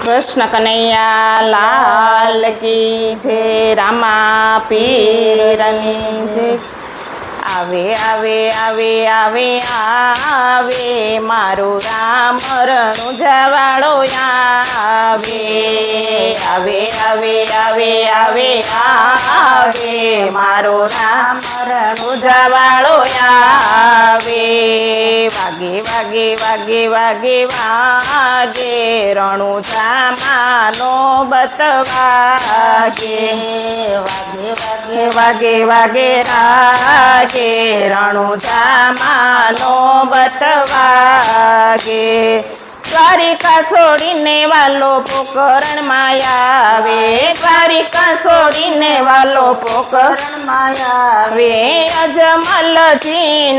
કૃષ્ણ કનૈયા લાલ કી જય, રામા પીરની જય। આવે આવે આવે આવે આવે મારું રામ રણું જવાળો આવે, આવે આવે આવે આવે આવે મારો રામ રણું જવાળો આવે। વાગે વાગે વાગે વાગે વાગે રણું જામાનો બતવાગે, વાગે વાગે વાગે વાગે રાગે રણું જામાનો બતવાગે। દ્વારિકા છોડીને વાલો પોકરણમાં આવે, દ્વારિકા છોડીને વાલો પોકરણમાં આવે। અજમલજીના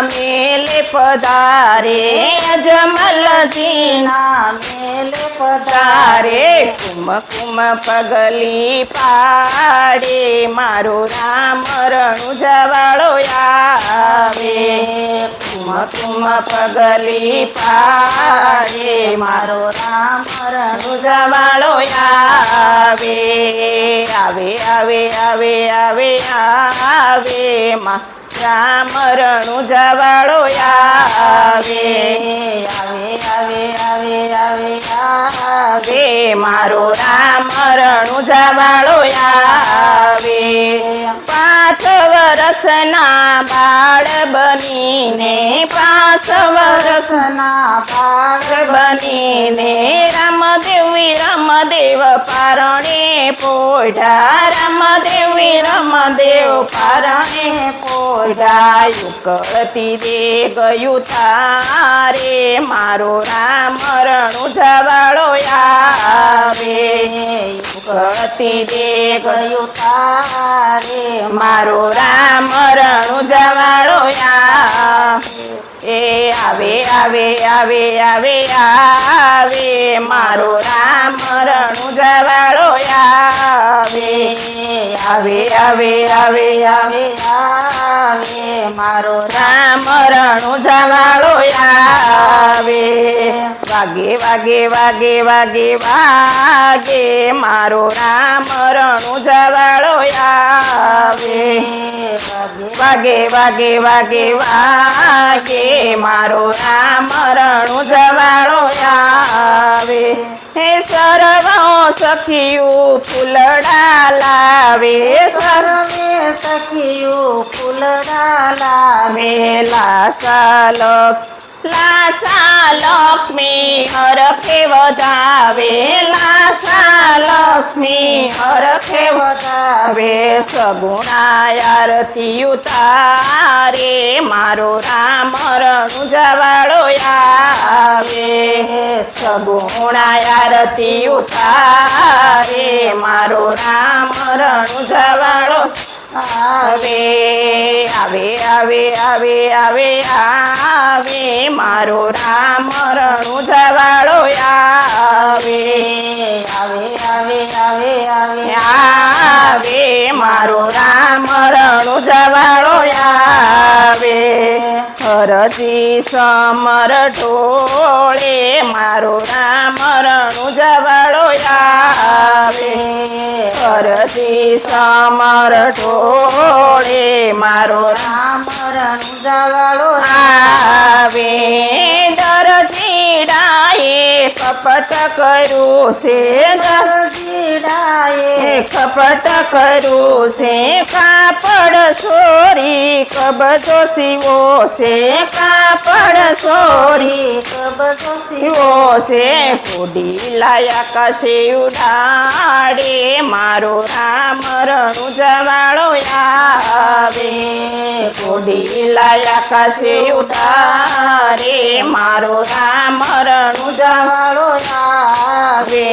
મેલે પધારે, અજમલજીના મેલે પધારે। કુમ કુમ પગલી પાડે મારો રામ રણું જવાળો આવે, કુમ કુમ પગલી પાડે મારો રામ રણું જવાળો આવે, આવે આવે આવે આવે આવે રામ રણું જવાળો આવે, આવે આવે આવે આવે આવે મારો રામ રણું જવાળો આવે। 5 વર્ષના બાળ બનીને, 5 વર્ષના બાળ બનીને રામદેવ પારણે પોઢા, રામદેવ પારણે પોઢા। યુકતી દે ગયું તારે મારો રામ રણું જવાળો આવે, યુકતી દે ગયું તારે મારો રામ રણું જવાળો આવે, આવે આવે આવે આવે મારો રામ રણું જવાળો આવે, આવે આવે આવે આવે આવે મારો રામ રણું જવાળો આવે। વાગે વાગે વાગે વાગે વાગે મારો રામ રણું જવાળો આવે, વાગે વાગે વાગે વાગે મારો રામ રણું જવાળો આવે। હે સર્વ સખિયું ફૂલડા લાવે, સર્વે સખિયું ફૂલડા લાવે। લાસા લક્ષ્મી હરખે વધાવે, લાસા લક્ષ્મી હરખે વધાવે। સગુણા આરતી ઉતારે મારો રામ રણું જવાળો આવે, સગુણા આરતી ઉતારે મારો રામ રણું જવાળો આવે, આવે આવે આવે આવે આવે મારો રામ રણું જવાળો આવે, આવે આવે આવે આવે આવે મારો રામ રણું જવાળો આવે। હરજી સમર ઢોળે મારો રામ રણું જવાળો આવે, હરજી સમર ઢોળે મારો રામ રણું જવાળો આવે। દરજીડાએ કપટ કર્યું છે, દરજીડાએ કપટ કર્યું છે। કાપડ ચોરી કબજો સીવો છે, કાપડ ચોરી કબજો સીવો છે। કોડી લાયા કશે ઉડાડે મારો રામ રણું જવાળો આવે, કોડી લાયા કશે ઉતારે મારો રામ રણું જવાળો આવે,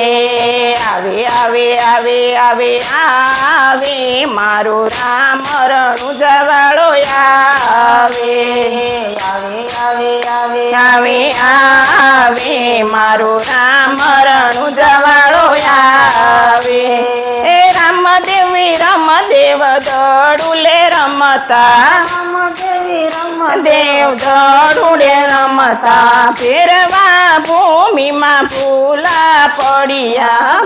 આવે આવે આવે આવે આવે મારો રામ રણું જવાળો આવે, આવે આવે આવે આવે આવે મારો રામ રણું જવાળો આવે। રામદેવ દડુલે રમતા, રામદેવ દડુલે રમતા। ફેરવા ભૂમિમાં ભૂલા પડ્યા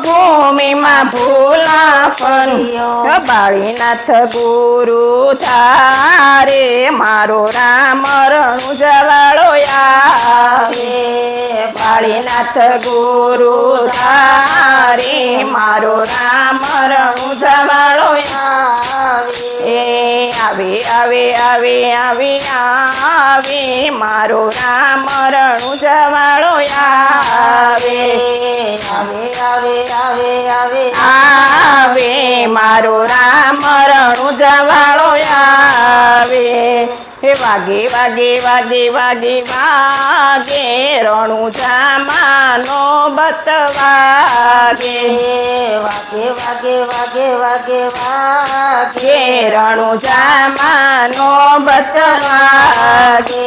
ભૂમિમાં ભૂલા પડ્યો બાળીનાથ ગુરુ ધારે મારો રામ રણુ જવાળો આવે બાળીનાથ ગુરુ ધારે મારો રામ રણુ જવાળો આવે આવે આવે આવે આવે મારો રામ રણુ જવાળો આવે આવે આવે આવે આવે આવે મારો રામ રણુ જવાળો આવે વાગે વાગે વાગે વાગે વાગે રણુ જામાનો બતવાગે વાગે વાગે વાગે વાગે વાગે રણુ જામાનો બતવાગે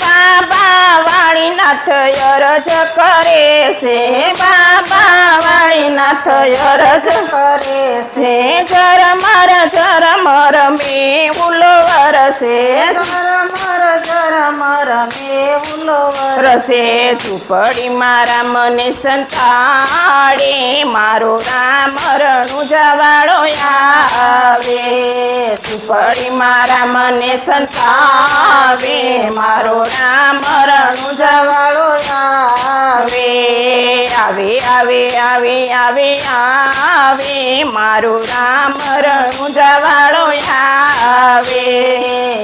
બાબા વાળીનાથ અરજ કરે છે બાબા વાળીનાથ અરજ કરે છે જરમર મે ઉલો વરસે જરમર મે ઉલો વરસે ઝૂંપડી મારા મને સંતાડે મારો રામ રણુ જવાળો આવે ઝૂંપડી મારા મને સંતાવે મારો રામ રણુ જવાળો આવે આવે આવે આવે આવે આવે મારો રામ રણુ જવાળો આવે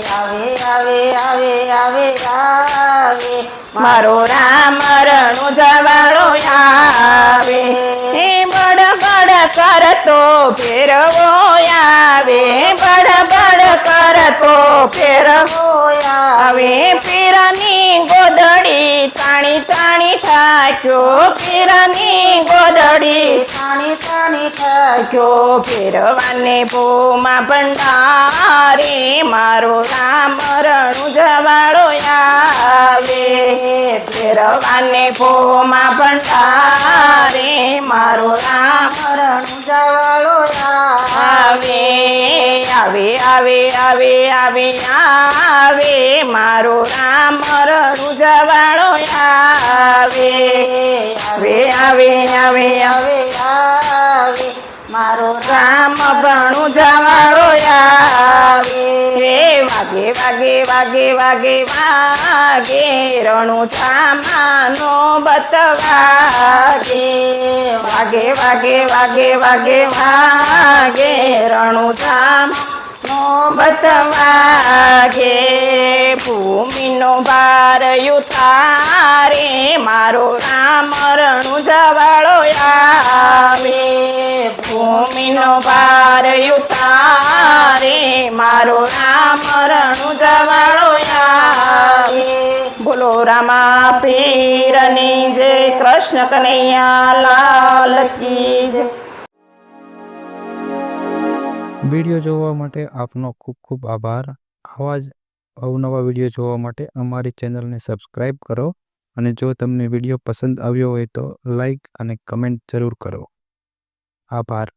આવે આવે આવે આવે આવે મારો રામ રણુ જવાળો આવે બડબડ કરતો ફેરવો આવે બડબડ કરતો ફેરવો આવે પીરની ગોદડી તાણી તાણી થાક્યો પીરની ગોદડી તાણી તાણી થાક્યો ફેરવાને ભોમાં ભંડારે મારો રામ રણુ જવાળો આવે ફેરવાને ભોમાં ભંડારે મારો રામ રણુ જવાળો આવે આવે આવે આવે આવે આવે મારો રામ રણુ જવાળો આવે આવે આવે આવે આવે આવે મારો રામ રણુ જવાળો આવે વાગે વાગે વાગે વાગે વાગે રણુ જામાનો બતવાગે વાગે વાગે વાગે વાગે વાગે રણુ જામાનો બતવાગે ભૂમિનો ભાર ઉતારે મારો રામ રણુ જવાળો આવે ભૂમિનો ભાર ઉતારે મારો રામ રણુ જવાળો આવે બોલો રામા પીરની જય કૃષ્ણ કનૈયા લાલ કી જય વિડીયો જોવા માટે આપનો ખૂબ ખૂબ આભાર આવા જ અવનવા વિડીયો જોવા માટે અમારી ચેનલને સબસ્ક્રાઈબ કરો અને જો તમને વિડીયો પસંદ આવ્યો હોય તો લાઈક અને કમેન્ટ જરૂર કરો આભાર